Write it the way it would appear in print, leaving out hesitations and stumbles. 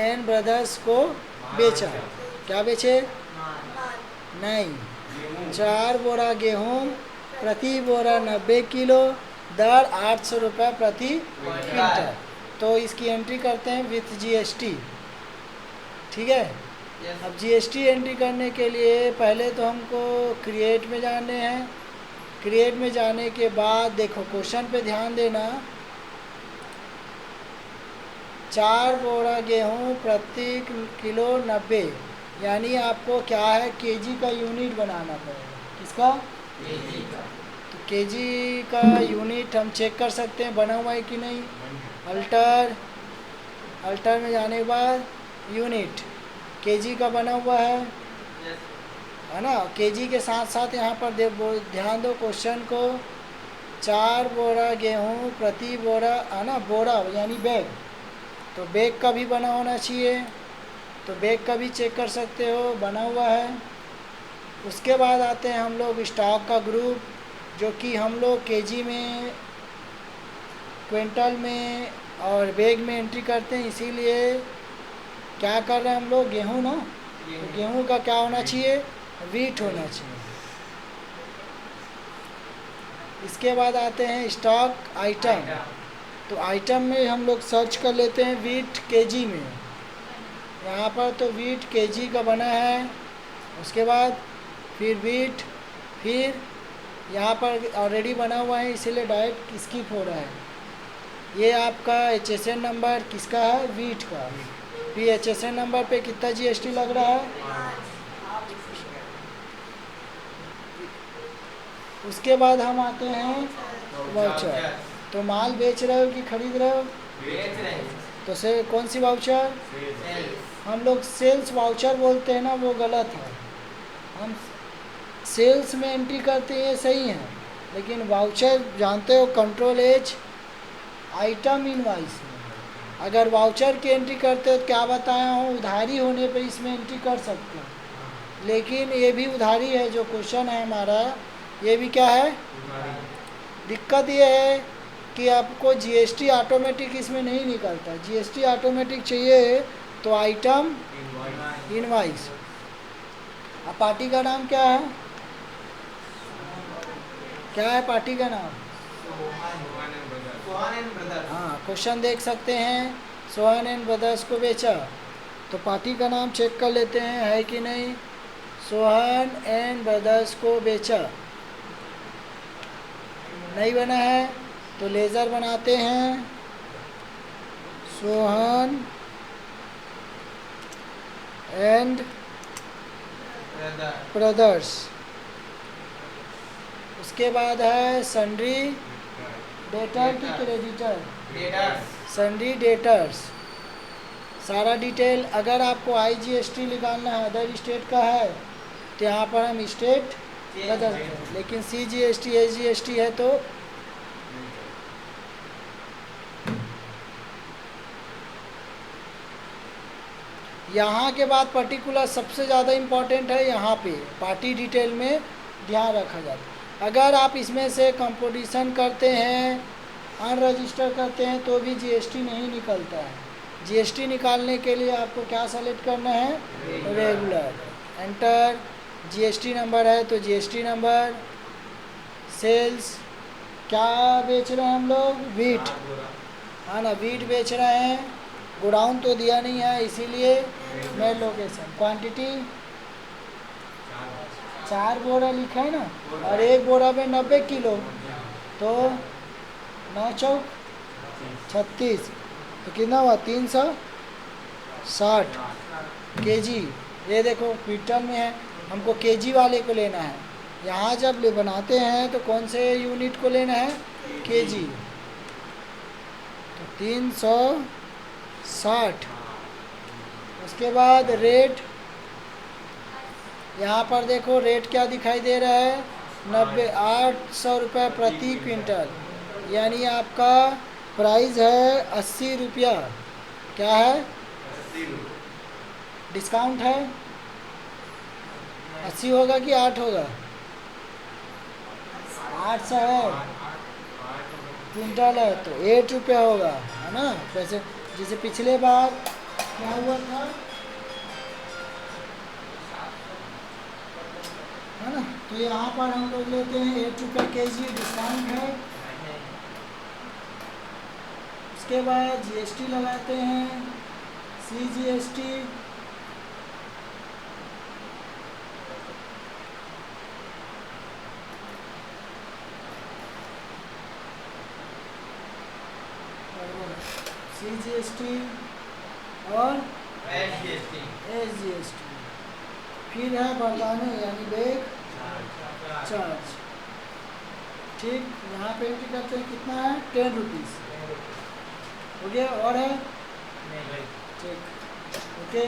And brothers को बेचा। क्या बेचे? नहीं, 4 बोरा गेहूँ प्रति बोरा 90 किलो, दर 800 रुपये प्रति क्विंटल। तो इसकी एंट्री करते हैं विथ जीएसटी। ठीक है। अब जीएसटी एंट्री करने के लिए पहले तो हमको क्रिएट में जाने हैं। क्रिएट में जाने के बाद देखो क्वेश्चन पे ध्यान देना, 4 बोरा गेहूँ प्रति किलो 90, यानी आपको क्या है केजी का यूनिट बनाना पड़ेगा। किसका? केजी का। तो केजी का यूनिट हम चेक कर सकते हैं बना हुआ है कि नहीं। अल्टर में जाने के बाद यूनिट केजी का बना हुआ है ना। केजी के साथ साथ यहाँ पर ध्यान दो क्वेश्चन को, 4 बोरा गेहूँ प्रति बोरा है ना, बोरा यानी बैग, तो बैग का भी बना होना चाहिए। तो बैग का भी चेक कर सकते हो, बना हुआ है। उसके बाद आते हैं हम लोग स्टॉक का ग्रुप, जो कि हम लोग केजी में, क्विंटल में और बैग में एंट्री करते हैं। इसीलिए क्या कर रहे हैं हम लोग, गेहूँ ना, तो गेहूँ का क्या होना चाहिए, वीट होना चाहिए। इसके बाद आते हैं स्टॉक आइटम। तो आइटम में हम लोग सर्च कर लेते हैं वीट केजी में। यहाँ पर तो वीट केजी का बना है। उसके बाद फिर वीट, फिर यहाँ पर ऑलरेडी बना हुआ है इसीलिए डायरेक्ट स्किप हो रहा है। ये आपका HSN नंबर किसका है, वीट का। फिर HSN नंबर पे कितना जीएसटी लग रहा है। उसके बाद हम आते हैं वाउचर। तो माल बेच रहे हो कि खरीद रहे हो? बेच रहे हैं। तो से कौन सी वाउचर? हम लोग सेल्स वाउचर बोलते हैं ना, वो गलत है। हम सेल्स में एंट्री करते हैं सही है, लेकिन वाउचर जानते हो कंट्रोल एज आइटम इनवाइस में अगर वाउचर की एंट्री करते हो तो क्या बताया हूँ, उधारी होने पर इसमें एंट्री कर सकते हो। लेकिन ये भी उधारी है, जो क्वेश्चन है हमारा ये भी क्या है, दिक्कत ये है कि आपको जीएसटी ऑटोमेटिक इसमें नहीं निकलता। जीएसटी ऑटोमेटिक चाहिए तो आइटम इनवाइस। अब पार्टी का नाम क्या है, क्या है पार्टी का नाम? हाँ, क्वेश्चन देख सकते हैं, सोहन एंड ब्रदर्स को बेचा। तो पार्टी का नाम चेक कर लेते हैं है कि नहीं। सोहन एंड ब्रदर्स को बेचा, नहीं बना है तो लेज़र बनाते हैं, सोहन एंड ब्रदर्स। उसके बाद है सन्ड्री डेटर की क्रेडिटर, सन्ड्री डेटर्स। सारा डिटेल, अगर आपको IGST निकालना है अदर स्टेट का है तो यहाँ पर हम स्टेट बदल दें, लेकिन CGST SGST है तो यहाँ के बाद पर्टिकुलर सबसे ज़्यादा इम्पॉर्टेंट है, यहाँ पे पार्टी डिटेल में ध्यान रखा जाता है। अगर आप इसमें से कंपोजिशन करते हैं, अनरजिस्टर करते हैं तो भी GST नहीं निकलता है। GST निकालने के लिए आपको क्या सेलेक्ट करना है, रेगुलर। एंटर, GST नंबर है तो GST नंबर। सेल्स क्या बेच रहे हैं हम लोग, वीट, हाँ ना, वीट बेच रहे हैं। गोडाउन तो दिया नहीं है इसीलिए मेन लोकेशन। क्वांटिटी 4 बोरा लिखा है ना, और 1 बोरा में 90 किलो, तो 9 चौक 36, तो कितना हुआ 360 केजी। ये देखो क्विंटल में है, हमको केजी वाले को लेना है। यहाँ जब बनाते हैं तो कौन से यूनिट को लेना है, केजी। तो 360। उसके बाद रेट, यहाँ पर देखो रेट क्या दिखाई दे रहा है, 800 रुपये प्रति क्विंटल, यानी आपका प्राइस है 80 रुपया। क्या है, डिस्काउंट है, 80 होगा कि 8 होगा, 800 है, क्विंटल है तो 8 रुपया होगा, है ना। वैसे जैसे पिछले बार क्या हुआ था, है ना। तो यहाँ पर हम लोग लेते हैं 8 रुपये kg डिस्काउंट है। उसके बाद जीएसटी लगाते हैं, CGST। CGST और SGST। फिर है बरदाने यानी बैग चार्ज। ठीक, यहाँ पे एंट्री करते हैं, कितना है 10 रुपीज़। हो गया, और है ठीक, ओके।